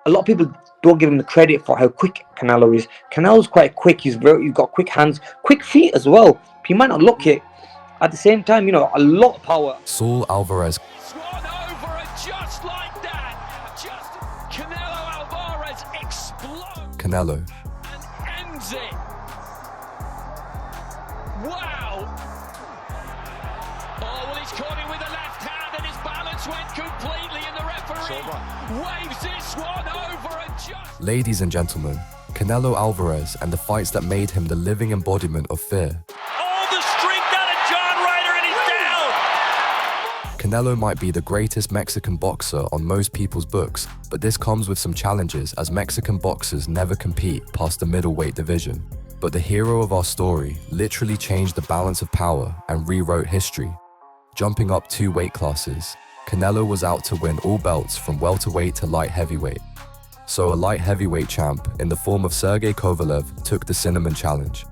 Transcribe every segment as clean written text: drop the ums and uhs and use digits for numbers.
a lot of people don't give him the credit for how quick Canelo is. Canelo's quite quick. He's got quick hands, quick feet as well. He might not look it. At the same time, a lot of power. Saul Alvarez. Swan over and just like that. Just Canelo Alvarez explodes. Canelo. And ends it. Wow. Oh, well, he's caught him with the left hand and his balance went completely and the referee waves this one over and just... Ladies and gentlemen, Canelo Alvarez and the fights that made him the living embodiment of fear. Canelo might be the greatest Mexican boxer on most people's books, but this comes with some challenges as Mexican boxers never compete past the middleweight division. But the hero of our story literally changed the balance of power and rewrote history. Jumping up 2 weight classes, Canelo was out to win all belts from welterweight to light heavyweight. So a light heavyweight champ in the form of Sergey Kovalev took the Cinnamon Challenge.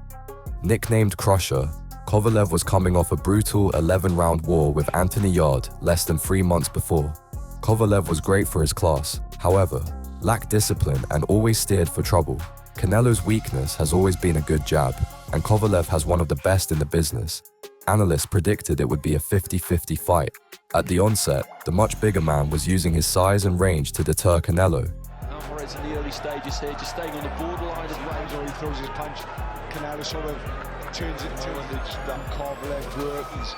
Nicknamed Crusher, Kovalev was coming off a brutal 11-round war with Anthony Yarde less than 3 months before. Kovalev was great for his class, however, lacked discipline and always steered for trouble. Canelo's weakness has always been a good jab, and Kovalev has one of the best in the business. Analysts predicted it would be a 50-50 fight. At the onset, the much bigger man was using his size and range to deter Canelo. Alvarez in the early stages here, just staying on the borderline of range where he throws his punch. Canelo sort of turns it into that Kovalev work. He's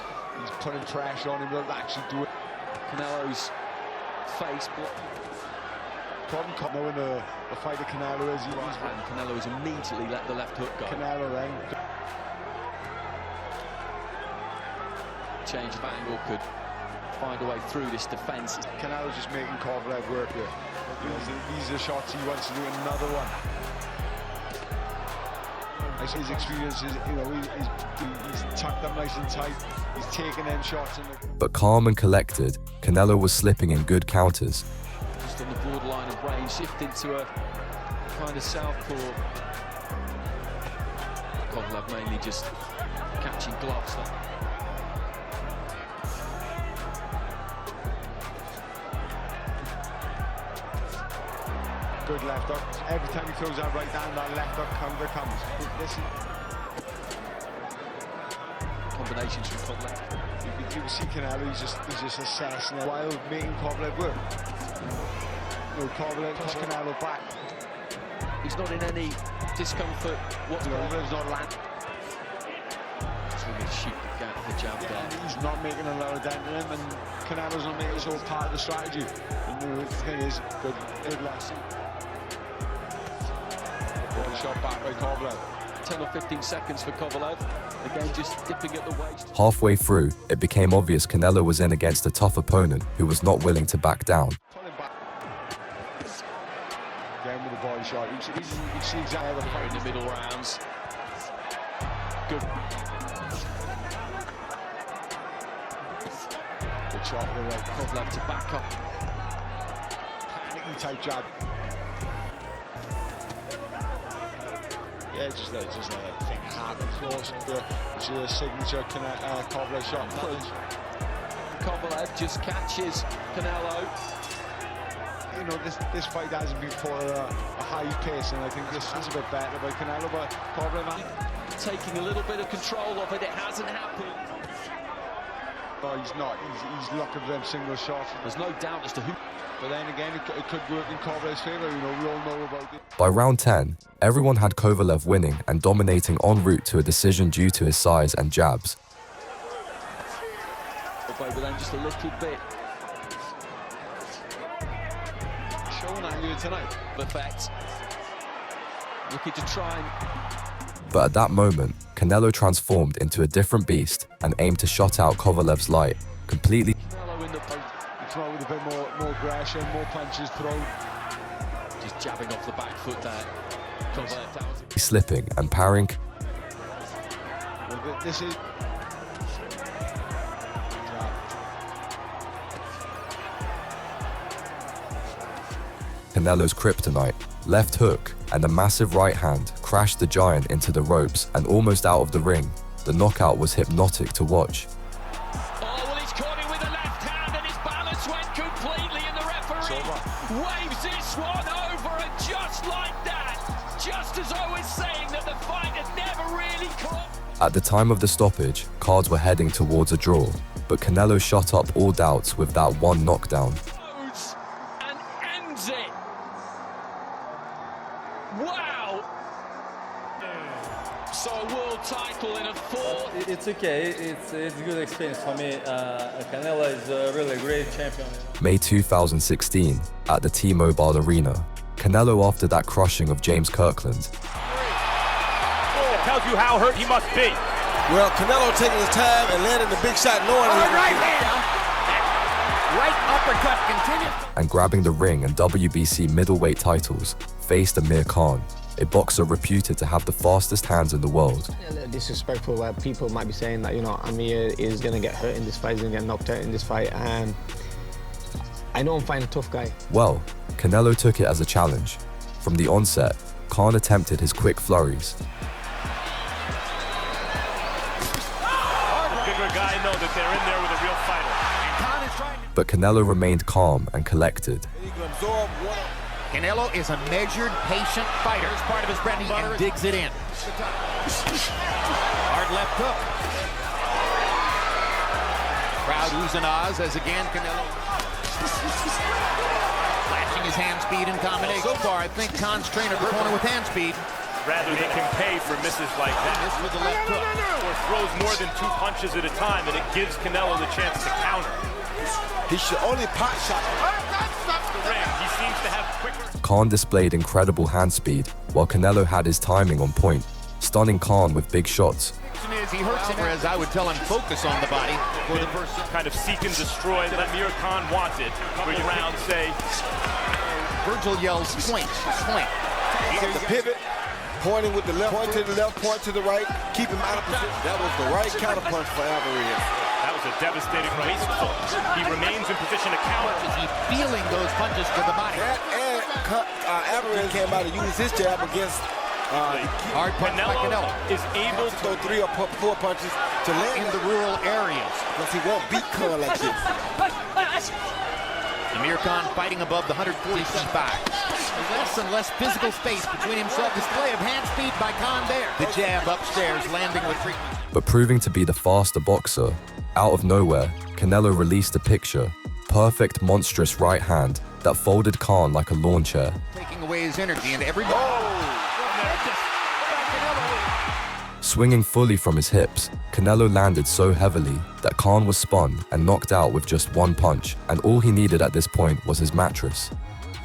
putting pressure on him, he'll actually do it. Canelo's face problem knowing the fighter Canelo is. Canelo's immediately let the left hook go. Canelo then. Change of angle could find a way through this defence. Canelo's just making Kovalev work here. These are shots he wants to do another one. His experience is, he's tucked them nice and tight. He's taking them shots. But calm and collected, Canelo was slipping in good counters. Just on the borderline of range, shifting to a kind of southpaw. Kovalev mainly just catching gloves. Good left hook. Every time he throws that right hand, that left hook counter comes. This is combinations from Kovalev. You can see Canelo, he's just assessing it while making Kovalev work. Kovalev push Canelo back. He's not in any discomfort whatsoever. He's not landing. Just really shoot the jab there. He's not making a lot of dent in him, and Canelo's not making it all part of the strategy. And the thing is, good lesson. Shot back by Kovalev. 10 or 15 seconds for Kovalev. Again, just dipping at the waist. Halfway through, it became obvious Canelo was in against a tough opponent who was not willing to back down. Again with the body shot. You see exactly how the fight in the middle rounds. Good. Good shot with Kovalev to back up. Panicky type jab. Yeah, just a thing hard and close. Which is a signature Kovalev shot. Kovalev just catches Canelo. This fight hasn't been fought at a high pace, and I think this is a bit better by Canelo, but Kovalev taking a little bit of control of it. It hasn't happened. But he's not. He's looking for them single shots. There's no doubt as to who. But then again, it could work in Kovalev's favour. We all know about it. By round 10, everyone had Kovalev winning and dominating en route to a decision due to his size and jabs. But then just a little bit. Showing that here tonight. Effect. Looking to try and. But at that moment, Canelo transformed into a different beast and aimed to shut out Kovalev's light, completely. Canelo in the post. Throw with a bit more aggression, more punches thrown. Just jabbing off the back foot there. Kovalev slipping and parrying. Well, this is. Canelo's kryptonite, left hook, and a massive right hand crashed the giant into the ropes and almost out of the ring. The knockout was hypnotic to watch. Completely, and the referee waves this one over. just as I was saying that the fight had never really caught. At the time of the stoppage, cards were heading towards a draw, but Canelo shut up all doubts with that one knockdown. And ends it. Wow. So a world title in a fourth. It's okay. It's a good experience for me. Canelo is a really great champion. May 2016, at the T-Mobile Arena, Canelo, after that crushing of James Kirkland, tells you how hurt he must be. Well, Canelo taking his time and landing the big shot, knowing Right hand. Right uppercut continues. and grabbing the ring and WBC middleweight titles, faced Amir Khan, a boxer reputed to have the fastest hands in the world. Disrespectful where people might be saying that, you know, Amir is going to get hurt in this fight, he's going to get knocked out in this fight, and I know I'm fighting a tough guy. Well, Canelo took it as a challenge. From the onset, Khan attempted his quick flurries. Bigger guy know that they're in there with a real fighter. And Khan is trying to... But Canelo remained calm and collected. Canelo is a measured, patient fighter. It's part of his bread and butter. And digs it in. Hard left hook. Crowd oohs and ahs as again Canelo flashing his hand speed in combination. So far, I think Khan's trained the corner with hand speed. Rather, they can pay for misses like that. This with the left hook. Or throws more than 2 punches at a time, and it gives Canelo the chance to counter. He should only pot shot. The ring, he seems to have quicker... Khan displayed incredible hand speed, while Canelo had his timing on point, stunning Khan with big shots. Is he hurts him, whereas I would tell him focus on the body for the first kind of seek and destroy that Amir Khan wanted. Where you round say... Virgil yells point, point. The pivot, pointing with the left, point to the left, point to the right, keep him out of position. That was the right counterpunch for Alvarez. That was a devastating wasteful. He remains in position to counter. Is he feeling those punches to the body? That and Alvarez came out to use his jab against hard punch by Canelo. Is able to throw 3 or 4 punches to land in the rural areas. because he won't beat Khan like this. Amir Khan fighting above the 145. Less and less physical space between himself. Display of hand speed by Khan there. The jab upstairs, landing with treatment. But proving to be the faster boxer, out of nowhere, Canelo released a picture, perfect monstrous right hand that folded Khan like a lawn chair. Taking away his energy and everybody. Swinging fully from his hips, Canelo landed so heavily that Khan was spun and knocked out with just one punch, and all he needed at this point was his mattress.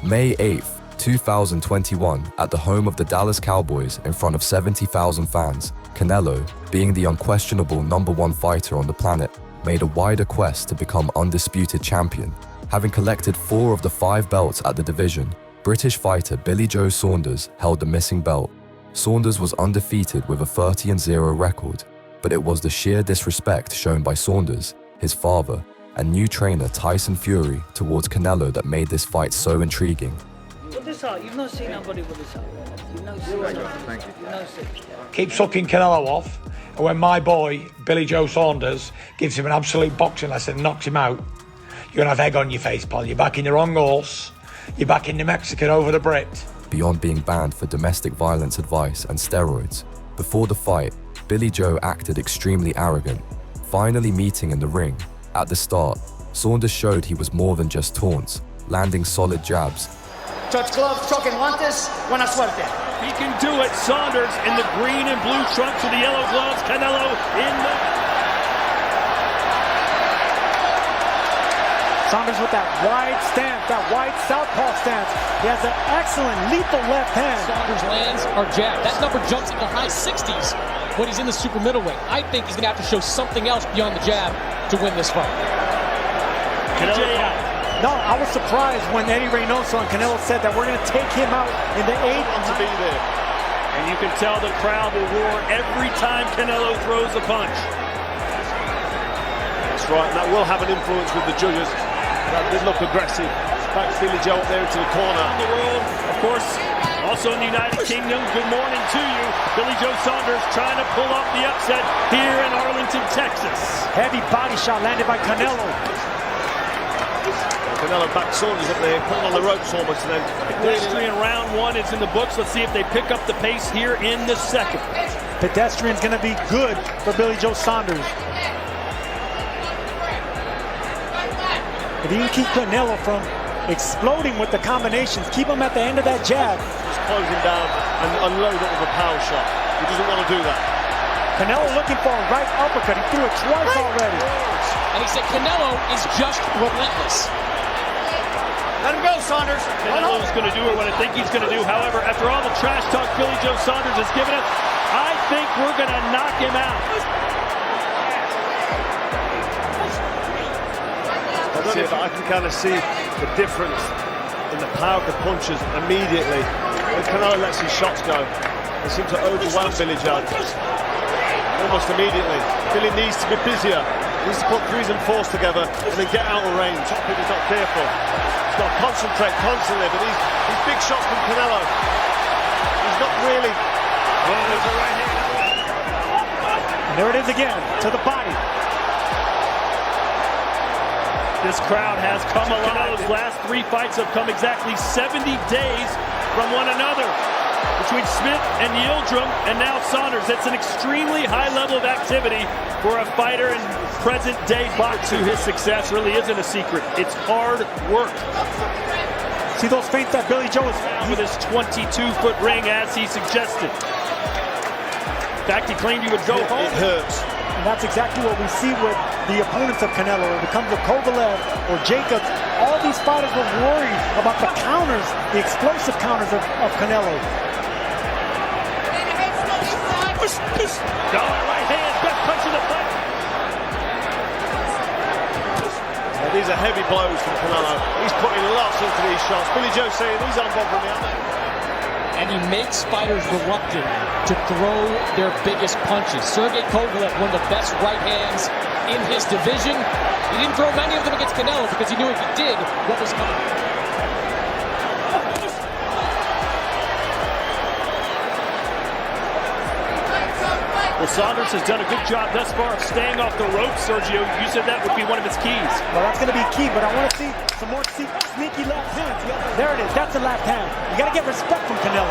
May 8th, 2021, at the home of the Dallas Cowboys in front of 70,000 fans, Canelo, being the unquestionable #1 fighter on the planet, made a wider quest to become undisputed champion. Having collected 4 of the 5 belts at the division, British fighter Billy Joe Saunders held the missing belt. Saunders was undefeated with a 30-0 record, but it was the sheer disrespect shown by Saunders, his father, and new trainer Tyson Fury towards Canelo that made this fight so intriguing. Put this out. You've not seen anybody with this out. You've not seen. Thank you. You've not seen. Keep sucking Canelo off, and when my boy Billy Joe Saunders gives him an absolute boxing lesson and knocks him out, you're gonna have egg on your face, pal. You're back in the wrong horse. You're back in New Mexico over the Brit. Beyond being banned for domestic violence advice and steroids, before the fight, Billy Joe acted extremely arrogant. Finally meeting in the ring, at the start, Saunders showed he was more than just taunts, landing solid jabs. Touch gloves, choque guantes, buena suerte. He can do it. Saunders in the green and blue trunks with the yellow gloves. Canelo in the... Saunders with that wide stance, that wide southpaw stance. He has an excellent, lethal left hand. Saunders lands our jab. That number jumps into high 60s when he's in the super middleweight. I think he's going to have to show something else beyond the jab to win this fight. No, I was surprised when Eddie Reynoso and Canelo said that we're going to take him out in the 8th. To be there. And you can tell the crowd will roar every time Canelo throws a punch. That's right, and that will have an influence with the judges. That did look aggressive. Back Billy Joe up there into the corner. On the world, of course, also in the United Kingdom. Good morning to you. Billy Joe Saunders trying to pull off the upset here in Arlington, Texas. Heavy body shot landed by Canelo. Canelo backed Saunders up there, putting on the ropes almost, and then pedestrian round one is in the books. Let's see if they pick up the pace here in the second. Pedestrian's going to be good for Billy Joe Saunders. If he can keep Canelo from exploding with the combinations, keep him at the end of that jab. Just close him down and unload it with a power shot. He doesn't want to do that. Canelo looking for a right uppercut. He threw it twice already. And he said Canelo is just relentless. Let him go, Saunders. Canelo's going to do what I think he's going to do. However, after all the trash talk Billy Joe Saunders has given us, I think we're going to knock him out. That's it. I can kind of see the difference in the power of the punches immediately. When Canelo lets his shots go, they seem to overwhelm Billy Joe. Almost immediately. Billy needs to be busier. He needs to put threes and fours together and then get out of range. Top he's not careful. He's got to concentrate constantly, but these big shots from Canelo, he's not really. Oh, there's a right hand. And there it is again, to the body. This crowd has come alive. Canelo's last 3 fights have come exactly 70 days from one another. Between Smith and Yildirim and now Saunders. It's an extremely high level of activity for a fighter in present-day boxing. His success really isn't a secret. It's hard work. See those feints that Billy Joe is with his 22-foot ring, as he suggested. In fact, he claimed he would go home. It hurts. And that's exactly what we see with the opponents of Canelo. If it comes with Kovalev or Jacobs, all these fighters were worried about the counters, the explosive counters of Canelo. Dollar right hand, best punch of the fight. These are heavy blows from Canelo. He's putting lots into these shots. Billy Joe saying these aren't bothering me. And he makes fighters reluctant to throw their biggest punches. Sergey Kovalev, one of the best right hands in his division. He didn't throw many of them against Canelo because he knew if he did, what was coming. Well, Saunders has done a good job thus far of staying off the ropes, Sergio. You said that would be one of his keys. Well, that's going to be key, but I want to see some more sneaky left hands. There it is. That's the left hand. You got to get respect from Canelo.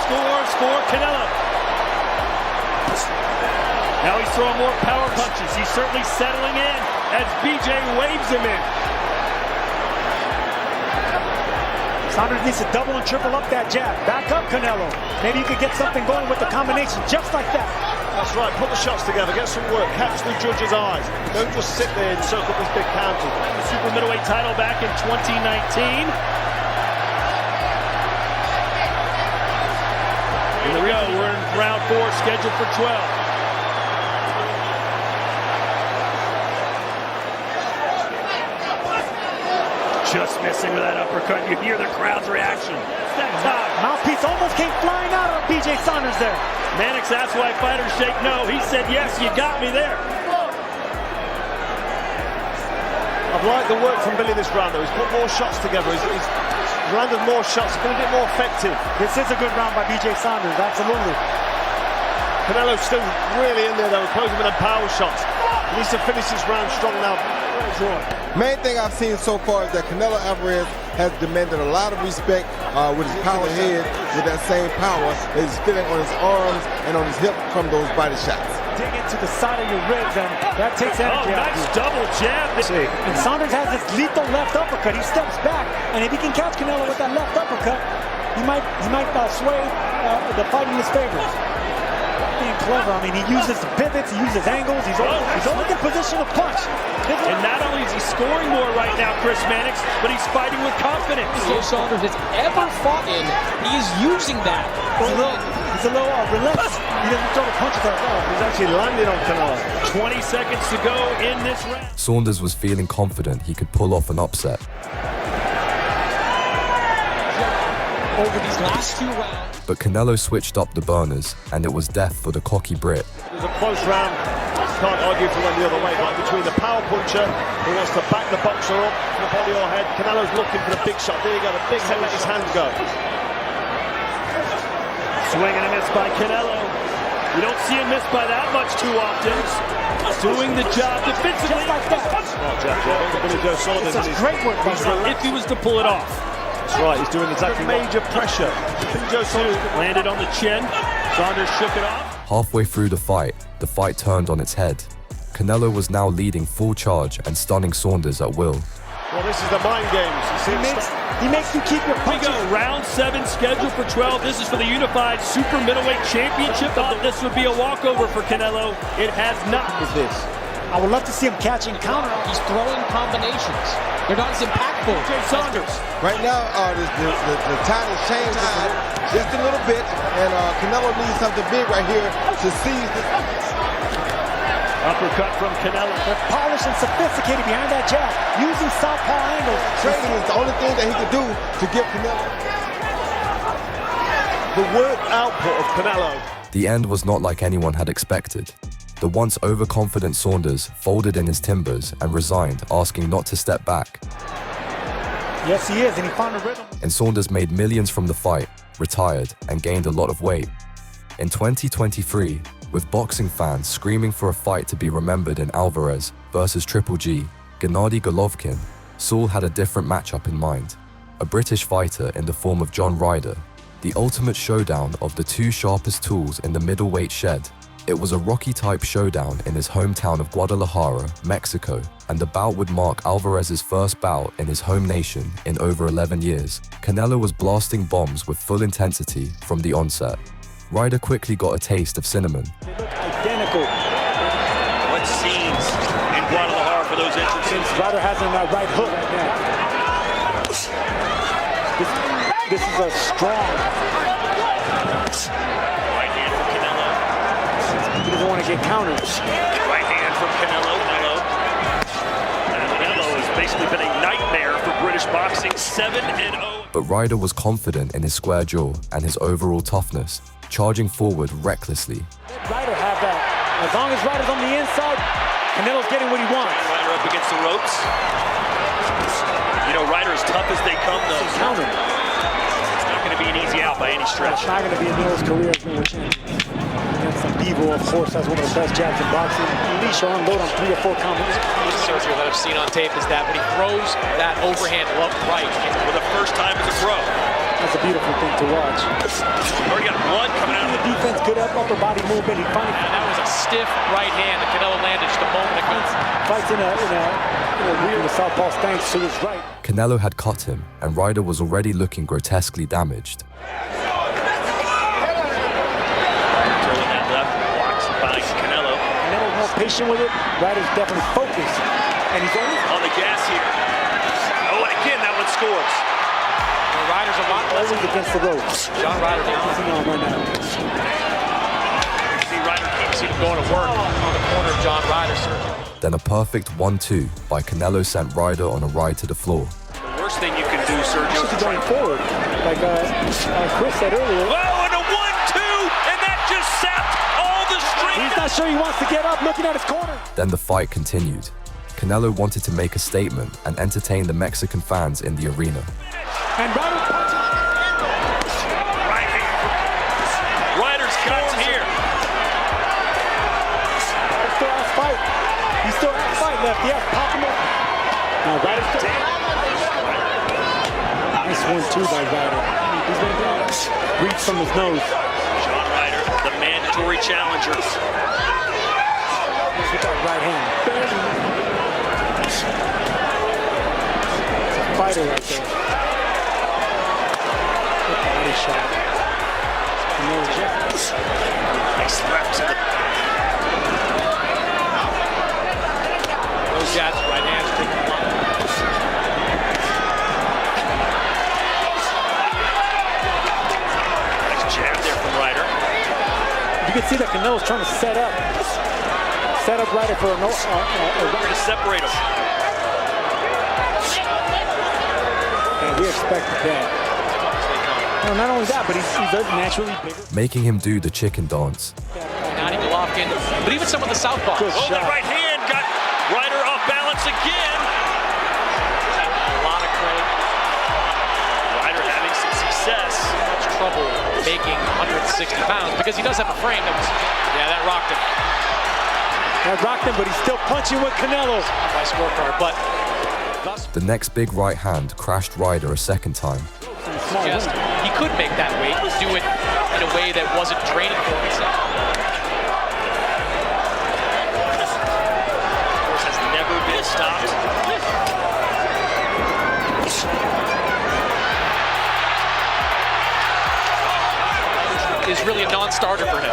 Scores for Canelo. Now he's throwing more power punches. He's certainly settling in as BJ waves him in. Saunders needs to double and triple up that jab. Back up, Canelo. Maybe you could get something going with the combination just like that. That's right. Put the shots together. Get some work. Catch the judge's eyes. Don't just sit there and soak up these big counters. The super middleweight title back in 2019. Here we go. We're in round 4, scheduled for 12. Just missing with that uppercut. You hear the crowd's reaction. It's that time. Mouthpiece almost came flying out of BJ Saunders there. Mannix asked why fighters shake no. He said, yes, you got me there. I've liked the work from Billy this round, though. He's put more shots together. He's landed more shots. He's been a bit more effective. This is a good round by BJ Saunders, absolutely. Canelo's still really in there, though, closing with the power shots. He needs to finish this round strong now. Main thing I've seen so far is that Canelo Alvarez has demanded a lot of respect with his power head, with that same power that he's feeling on his arms and on his hip from those body shots. Dig into the side of your ribs, and that takes energy out of you. Nice double jab. And Saunders has this lethal left uppercut. He steps back, and if he can catch Canelo with that left uppercut, he might sway the fight in his favor. Being clever. I mean, he uses the pivots, he uses angles, he's always in position to punch. And not only is he scoring more right now, Chris Mannix, but he's fighting with confidence. Joe Saunders has ever fought in, he is using that. He's a little relentless. He doesn't throw the punches at all. He's actually landing on Canelo. 20 seconds to go in this round. Saunders was feeling confident he could pull off an upset. Over these last 2 rounds. But Canelo switched up the burners, and it was death for the cocky Brit. It was a close round. Can't argue for one the other way, but between the power puncher who wants to back the boxer up to the body or head, Canelo's looking for the big shot. There you go, the big head, let his hands go. Swing and a miss by Canelo. You don't see him miss by that much too often. Doing the job defensively. Just like that. It's a great work by Saunders. If he was to pull it off. That's right, he's doing exactly major pressure. Billy Joe Saunders landed on the chin. Saunders shook it off. Halfway through the fight turned on its head. Canelo was now leading full charge and stunning Saunders at will. Well, this is the mind games. He makes you keep your punches. We go round 7 scheduled for 12. This is for the unified super middleweight championship. Thought this would be a walkover for Canelo. It has not. Is this? I would love to see him catching counter. He's throwing combinations. They're not as impactful. Jay Saunders. Right now, the tide has changed just a little bit, and Canelo needs something big right here to seize this. Uppercut from Canelo. They're polished and sophisticated behind that jab, using southpaw angles. Trading is the only thing that he could do to give Canelo. The work output of Canelo. The end was not like anyone had expected. The once overconfident Saunders folded in his timbers and resigned, asking not to step back. Yes, he is, and he found a rhythm. And Saunders made millions from the fight, retired, and gained a lot of weight. In 2023, with boxing fans screaming for a fight to be remembered in Alvarez versus Triple G, Gennady Golovkin, Saul had a different matchup in mind. A British fighter in the form of John Ryder, the ultimate showdown of the two sharpest tools in the middleweight shed. It was a Rocky-type showdown in his hometown of Guadalajara, Mexico, and the bout would mark Alvarez's first bout in his home nation in over 11 years. Canelo was blasting bombs with full intensity from the onset. Ryder quickly got a taste of cinnamon. They look identical. What scenes in Guadalajara for those entrances? Ryder has him in that right hook right now. This is a strong. Right hand from Canelo. He doesn't want to get countered. Right hand from Canelo. Canelo has basically been a nightmare for British boxing, 7-0. But Ryder was confident in his square jaw and his overall toughness, charging forward recklessly. Ryder have that. As long as Ryder's on the inside, Canelo's getting what he wants. Ryder up against the ropes. You know, Ryder as tough as they come, though. Counter. It's not going to be an easy out by any stretch. It's not going to be a Neil's career as middleweight champion. Against some Bevo, of course, has one of the best jabs in boxing. Unleash or unload on 3 or 4 combos. Sergio, that I've seen on tape is that when he throws that overhand left right for the first time as a pro. That's a beautiful thing to watch. Already got blood coming out of the defense, good upper body movement. He finally. And that was a stiff right hand that Canelo landed just a moment ago. Fights in a weird southpaw stance to his right. Canelo had cut him, and Ryder was already looking grotesquely damaged. Throwing that left, blocks by Canelo. Canelo's more patient with it. Ryder's definitely focused, and he's only on the gas here. Oh, and again, that one scores. Ryder's a lot less against the ropes. John Ryder down. Right now. See, Ryder keeps him going to work on the corner of John Ryder, Sergio. Then a perfect 1-2 by Canelo sent Ryder on a ride to the floor. The worst thing you can do, Sergio, is going forward, like Chris said earlier. Oh, and a 1-2, and that just sapped all the strength. He's not sure he wants to get up, looking at his corner. Then the fight continued. Canelo wanted to make a statement and entertain the Mexican fans in the arena. And Ryder punches. Right hand. Ryder's got here. He still has fight. He still has fight left. He has pop him up. Now Ryder's still. Nice 1-2 by Ryder. He's going to breathe from his nose. John Ryder, the mandatory challenger. Look at that right hand. It's a fighter right there. Body shot. Nice left to the... Those jabs, right hands, take them up. Nice jab there from Ryder. You can see that Canelo's trying to set up Ryder for a no. To separate him. And we expected that. No, not only that, but he's naturally bigger. Making him do the chicken dance. Gennady Golovkin, but even some of the southpaws. Oh, that right hand got Ryder off balance again. A lot of credit. Ryder having some success. Much trouble making 160 pounds because he does have a frame that was, yeah, that rocked him. That rocked him, but he's still punching with Canelo. By scorecard, but the next big right hand crashed Ryder a second time. Suggest he could make that weight, do it in a way that wasn't draining for himself. Has never been stopped. Is really a non-starter for him.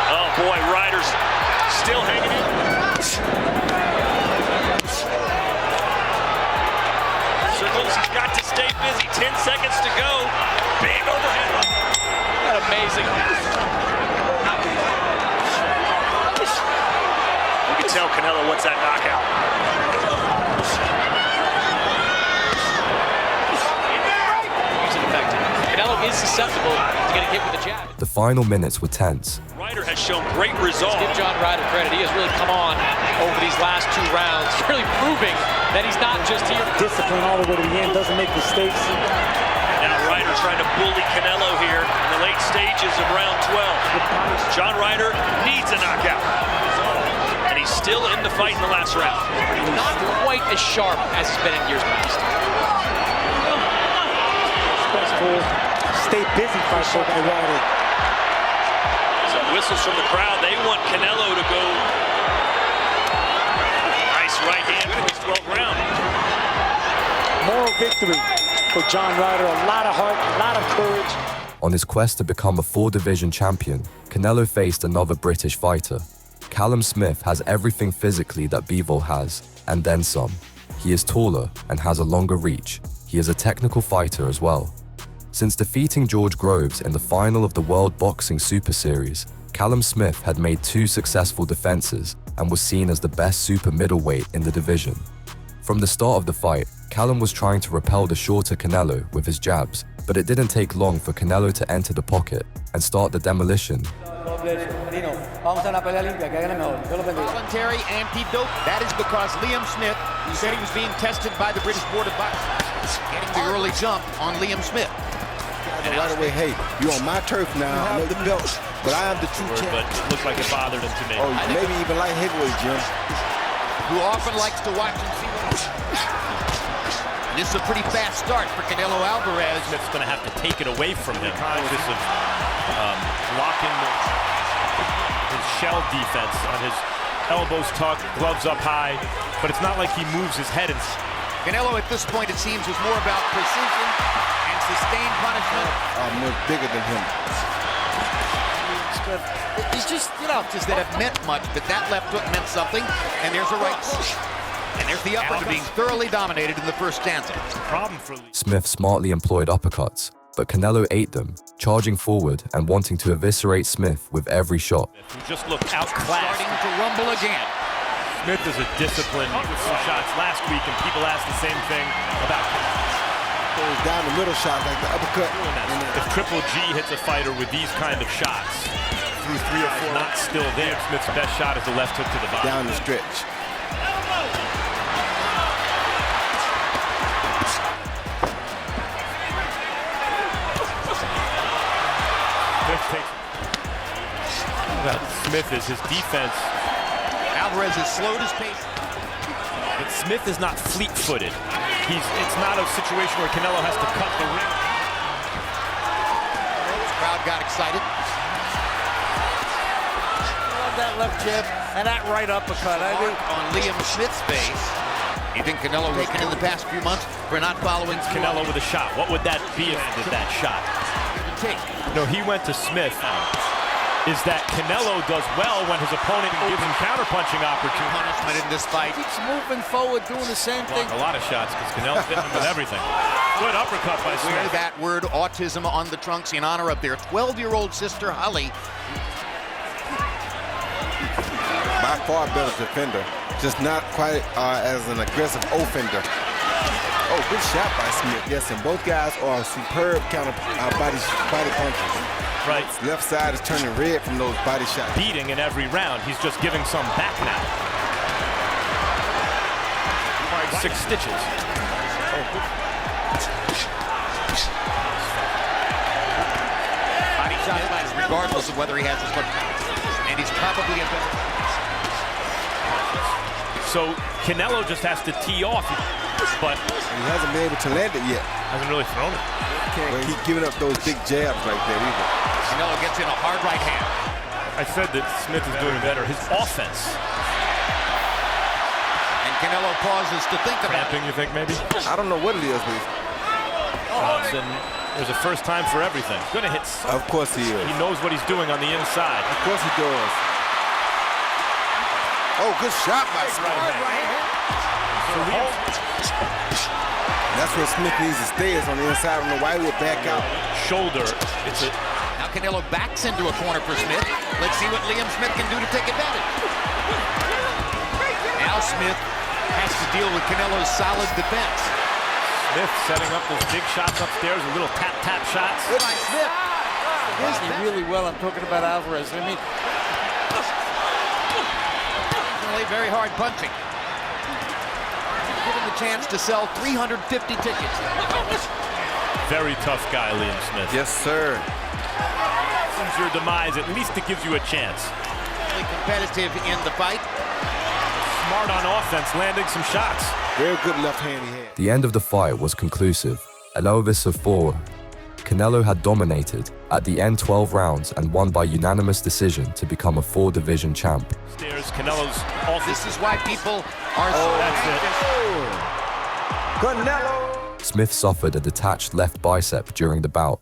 Oh boy, Ryder's still hanging in. Circles, he's got to stay busy. 10 seconds to go. Big overhead. That's amazing. You can tell Canelo wants that knockout. Canelo is susceptible to getting hit with a jab. The final minutes were tense. Ryder has shown great results. Give John Ryder credit. He has really come on over these last 2 rounds, really proving that he's not just here. Discipline all the way to the end, doesn't make mistakes. Now Ryder trying to bully Canelo here in the late stages of round 12. John Ryder needs a knockout. And he's still in the fight in the last round. Not quite as sharp as he's been in years past. Stay busy fight for Ryder. Some whistles from the crowd. They want Canelo to go. Nice right hand for his 12th round. Moral victory for John Ryder. A lot of heart, a lot of courage. On his quest to become a 4-division champion, Canelo faced another British fighter. Callum Smith has everything physically that Bivol has, and then some. He is taller and has a longer reach. He is a technical fighter as well. Since defeating George Groves in the final of the World Boxing Super Series, Callum Smith had made 2 successful defenses and was seen as the best super middleweight in the division. From the start of the fight, Callum was trying to repel the shorter Canelo with his jabs, but it didn't take long for Canelo to enter the pocket and start the demolition. Voluntary antidote. That is because Liam Smith, who said he was being tested by the British Board of Boxing, getting the early jump on Liam Smith. Right away, hey, you're on my turf now. I know the belt, but I am the true champ. But it looks like it bothered him to me. Oh, maybe even light heavyweight, Jim. Who often likes to watch and see what. This is a pretty fast start for Canelo Alvarez. Smith's going to have to take it away from him. Conscious of blocking his shell defense on his elbows tucked, gloves up high, but it's not like he moves his head. Canelo at this point, it seems, was more about precision and sustained punishment. More bigger than him. He's just, punches that have meant much, but that left hook meant something, and there's a right. And there's the upper being thoroughly dominated in the first stanza. Smith smartly employed uppercuts, but Canelo ate them, charging forward and wanting to eviscerate Smith with every shot. He just looked outclassed. Starting to rumble again. Smith is a disciplined shots last week, and people asked the same thing about Goes down the middle shot like the uppercut. If Triple G hits a fighter with these kind of shots through 3 or 4, not still there. Smith's best shot is the left hook to the body. Down the stretch. Smith is his defense. Alvarez has slowed his pace. But Smith is not fleet-footed. It's not a situation where Canelo has to cut the ring. The crowd got excited. Love that left jab and that right uppercut. I mean, on Liam Smith's face. You think Canelo taken in the past few months for not following Canelo with a shot? What would that be if he did that shot? No, he went to Smith. Is that Canelo does well when his opponent gives him counter-punching opportunity. Punishment in this fight. keeps moving forward, doing the same thing. A lot of shots because Canelo's hitting him with everything. Good uppercut by Smith. Wear that word autism on the trunks in honor of their 12-year-old sister, Holly. By far better defender, just not quite as an aggressive offender. Oh, good shot by Smith. Yes, and both guys are superb counter body punches. Right. His left side is turning red from those body shots. Beating in every round. He's just giving some back now. 6 stitches. Body shot, regardless of whether he has his foot. And he's probably a better. So Canelo just has to tee off, but he hasn't been able to land it yet. Hasn't really thrown it. Can't keep giving up those big jabs like that either. Canelo gets in a hard right hand. I said that Smith is doing better. His offense. And Canelo pauses to think about it. You think maybe? I don't know what it is, but there's a first time for everything. He's gonna hit. Of course he is. He knows what he's doing on the inside. Of course he does. Oh, good shot by Smith. That's where Smith needs to stay, is on the inside. I don't know why he would back out. Shoulder. Now Canelo backs into a corner for Smith. Let's see what Liam Smith can do to take advantage. Now Smith has to deal with Canelo's solid defense. Smith setting up those big shots upstairs, a little tap shots. Good by Smith. Really well. I'm talking about Alvarez. I mean, very hard punching. Given the chance to sell 350 tickets. Very tough guy, Liam Smith. Yes, sir. Since your demise, at least it gives you a chance. Really competitive in the fight. Smart on offense, landing some shots. Very good left hand he had. The end of the fight was conclusive. Alvarez of 4. Canelo had dominated at the end 12 rounds and won by unanimous decision to become a 4-division champ. Canelo's also. This is why people are so Canelo! Smith suffered a detached left bicep during the bout,